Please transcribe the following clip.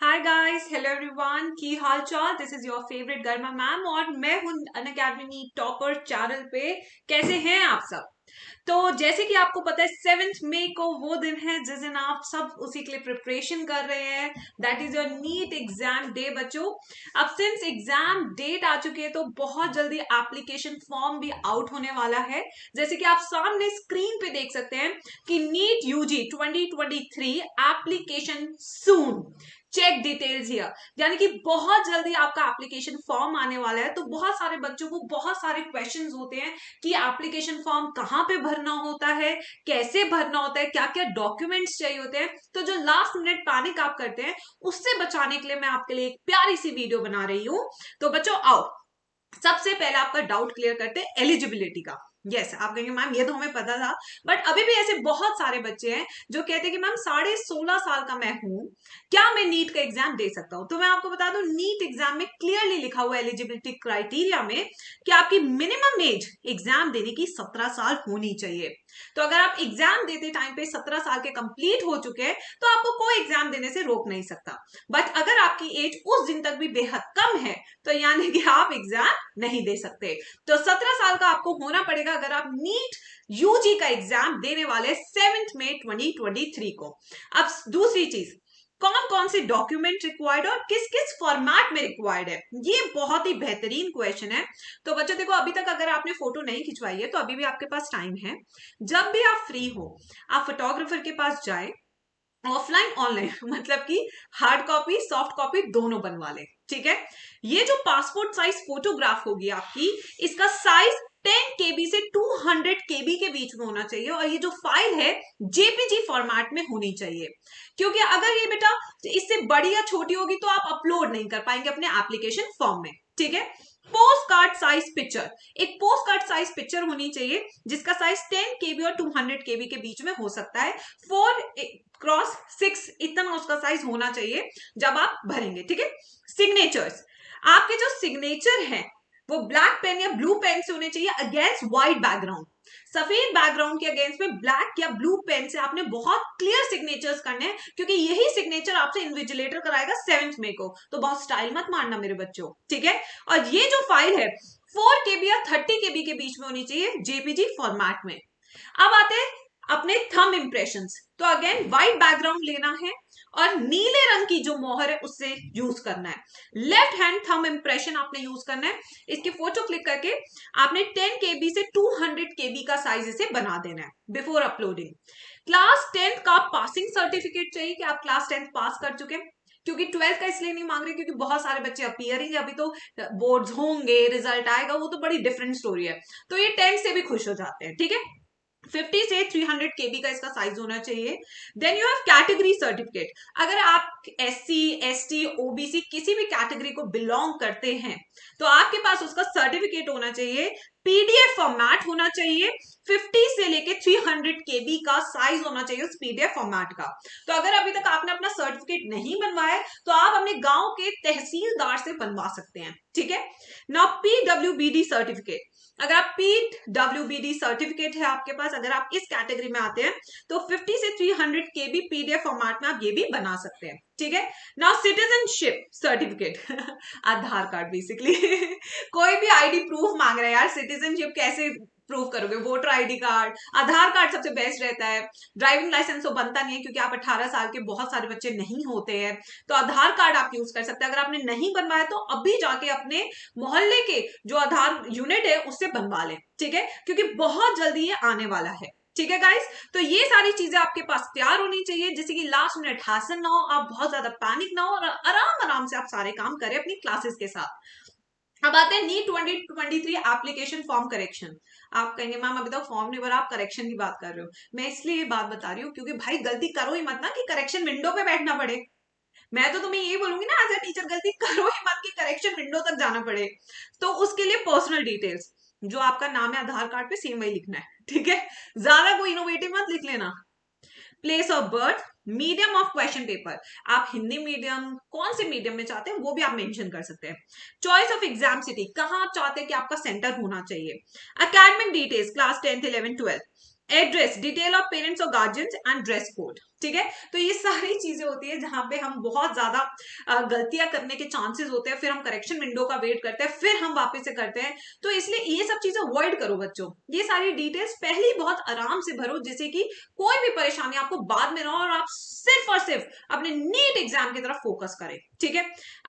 Hi guys, hello everyone, की हाल चाल। This is your favourite गर्मा मैम और मैं हूं अनअकैडमी टॉपर चैनल पे। कैसे हैं आप सब? तो जैसे कि आपको पता है 7 मई को वो दिन है जिस दिन आप सब उसी के लिए प्रिपरेशन कर रहे हैं। That is your NEET exam day बच्चों। अब सिंस एग्जाम डेट आ चुकी है तो बहुत जल्दी एप्लीकेशन फॉर्म भी आउट होने वाला है। जैसे कि आप सामने स्क्रीन पे देख सकते हैं कि NEET UG 2023 application soon, check details here. यानी कि बहुत जल्दी आपका एप्लीकेशन फॉर्म आने वाला है। तो बहुत सारे बच्चों को बहुत सारे क्वेश्चंस होते हैं कि एप्लीकेशन फॉर्म कहाँ पे भरना होता है, कैसे भरना होता है, क्या क्या डॉक्यूमेंट्स चाहिए होते हैं। तो जो लास्ट मिनट पैनिक आप करते हैं उससे बचाने के लिए मैं आपके लिए एक प्यारी सी वीडियो बना रही हूं। तो बच्चों आओ सबसे पहले आपका डाउट क्लियर करते हैं एलिजिबिलिटी का। यस, आप कहेंगे मैम ये तो हमें पता था, बट अभी भी ऐसे बहुत सारे बच्चे हैं जो कहते हैं कि मैम 16.5 साल का मैं हूं, क्या मैं नीट का एग्जाम दे सकता हूं? तो मैं आपको बता दूं नीट एग्जाम में क्लियरली लिखा हुआ एलिजिबिलिटी क्राइटेरिया में कि आपकी मिनिमम एज एग्जाम देने की 17 साल होनी चाहिए। तो अगर आप एग्जाम देते टाइम पे 17 साल के कंप्लीट हो चुके हैं तो आपको कोई एग्जाम देने से रोक नहीं सकता। बट अगर आपकी एज उस दिन तक भी बेहद कम है तो यानी कि आप एग्जाम नहीं दे सकते। तो 17 साल का आपको होना पड़ेगा अगर आप नीट यूजी का एग्जाम देने वाले 7 मई 2023 को। अब दूसरी चीज, कौन कौन से डॉक्यूमेंट रिक्वायर्ड और किस किस फॉर्मेट में रिक्वायर्ड है, ये बहुत ही बेहतरीन क्वेश्चन है। तो बच्चों देखो, अभी तक अगर आपने फोटो नहीं खिंचवाई है तो अभी भी आपके पास टाइम है। जब भी आप फ्री हो आप फोटोग्राफर के पास जाए, ऑफलाइन ऑनलाइन मतलब कि हार्ड कॉपी सॉफ्ट कॉपी दोनों बनवा ले। ठीक है, ये जो पासपोर्ट साइज फोटोग्राफ होगी आपकी, इसका साइज 10 KB से 200 KB के बीच में होना चाहिए और ये जो फाइल है जेपीजी फॉर्मेट में होनी चाहिए। क्योंकि अगर ये बेटा इससे बड़ी या छोटी होगी तो आप अपलोड नहीं कर पाएंगे अपने एप्लीकेशन फॉर्म में। ठीक है, पोस्ट कार्ड साइज पिक्चर, एक पोस्ट कार्ड साइज पिक्चर होनी चाहिए जिसका साइज 10 KB और 200 KB के बीच में हो सकता है। 4x6 इतना उसका साइज होना चाहिए जब आप भरेंगे। ठीक है, सिग्नेचर्स, आपके जो सिग्नेचर है वो ब्लैक पेन या ब्लू पेन से होने चाहिए अगेंस्ट व्हाइट बैकग्राउंड। सफेद बैकग्राउंड के अगेंस्ट में ब्लैक या ब्लू पेन से आपने बहुत क्लियर सिग्नेचर्स करने हैं, क्योंकि यही सिग्नेचर आपसे इन्विजिलेटर कराएगा 7 मई को। तो बहुत स्टाइल मत मारना मेरे बच्चों। ठीक है, और ये जो फाइल है 4 KB या 30 KB के बीच में होनी चाहिए जेपीजी फॉर्मेट में। अब आते हैं अपने थंब इंप्रेशंस। तो अगेन व्हाइट बैकग्राउंड लेना है और नीले रंग की जो मोहर है उससे यूज करना है। लेफ्ट हैंड थंब इंप्रेशन आपने यूज करना है। इसकी फोटो क्लिक करके आपने 10 KB से 200 KB का साइज इसे बना देना है बिफोर अपलोडिंग। क्लास 10th का पासिंग सर्टिफिकेट चाहिए कि आप क्लास 10th पास कर चुके हैं। क्योंकि 12th का इसलिए नहीं मांग रहे क्योंकि बहुत सारे बच्चे अपीयरिंग, अभी तो बोर्ड्स होंगे, रिजल्ट आएगा, वो तो बड़ी डिफरेंट स्टोरी है। तो ये 10th से भी खुश हो जाते हैं। ठीक है, 50 से 300 KB का इसका साइज होना चाहिए। Then you have category certificate. अगर आप SC ST OBC किसी भी कैटेगरी को बिलोंग करते हैं तो आपके पास उसका सर्टिफिकेट होना चाहिए, PDF फॉर्मेट होना चाहिए, 50 से लेके 300 KB का साइज होना चाहिए उस PDF फॉर्मेट का। तो अगर अभी तक आपने अपना सर्टिफिकेट नहीं बनवाया तो आप अपने गांव के तहसीलदार से बनवा सकते हैं। ठीक है, नाउ PWBD सर्टिफिकेट, अगर आप PWBD सर्टिफिकेट है आपके पास, अगर आप इस कैटेगरी में आते हैं तो 50 से 300 KB PDF फॉर्मेट में आप ये भी बना सकते हैं। ठीक है, नाउ सिटीजनशिप सर्टिफिकेट आधार कार्ड बेसिकली कोई भी आईडी प्रूफ मांग रहा है यार, सिटीजनशिप कैसे प्रूव करोगे? वोटर आईडी कार्ड, आधार कार्ड सबसे बेस्ट रहता है। ड्राइविंग लाइसेंस तो बनता नहीं है क्योंकि आप 18 साल के बहुत सारे बच्चे नहीं होते हैं, तो आधार कार्ड आप यूज कर सकते हैं। अगर आपने नहीं बनवाया तो अभी जाके अपने मोहल्ले के जो आधार यूनिट है उससे बनवा लें। ठीक है, क्योंकि बहुत जल्दी ये आने वाला है। ठीक है गाइस, तो ये सारी चीजें आपके पास तैयार होनी चाहिए जिससे कि लास्ट मिनट हासिल ना हो, आप बहुत ज्यादा पैनिक ना हो और आराम आराम से आप सारे काम करें अपनी क्लासेस के साथ। अब आते हैं नीट 2023 एप्लीकेशन फॉर्म करेक्शन। आप कहेंगे मैम अभी तक फॉर्म नहीं भरा, आप करेक्शन की बात कर रहे हो। मैं इसलिए ये बात बता रही हूँ क्योंकि भाई गलती करो ही मत ना कि करेक्शन विंडो पे बैठना पड़े। मैं तो तुम्हें ये बोलूंगी ना एज अ टीचर, गलती करो ही मत कि करेक्शन विंडो तक जाना पड़े। तो उसके लिए पर्सनल डिटेल्स, जो आपका नाम है आधार कार्ड पे सेम वही लिखना है। ठीक है, ज्यादा कोई इनोवेटिव मत लिख लेना। Place of birth, medium of question paper, आप हिंदी मीडियम कौन से मीडियम में चाहते हैं वो भी आप मेंशन कर सकते हैं। चॉइस ऑफ एग्जाम सिटी, कहां आप चाहते हैं कि आपका सेंटर होना चाहिए। Academic details, class 10th 11th 12th, address, detail of parents और गार्जियंस एंड ड्रेस कोड। ठीक है, तो ये सारी चीजें होती है जहां पे हम बहुत ज्यादा गलतियां करने के चांसेस होते हैं, फिर हम करेक्शन विंडो का वेट करते हैं, फिर हम वापस से करते हैं। तो इसलिए ये सब चीजें अवॉइड करो बच्चों, ये सारी डिटेल्स पहले ही बहुत आराम से भरो, जिससे कि कोई भी परेशानी आपको बाद में ना हो और आप सिर्फ और सिर्फ अपने नीट एग्जाम की तरफ फोकस करें। ठीक है,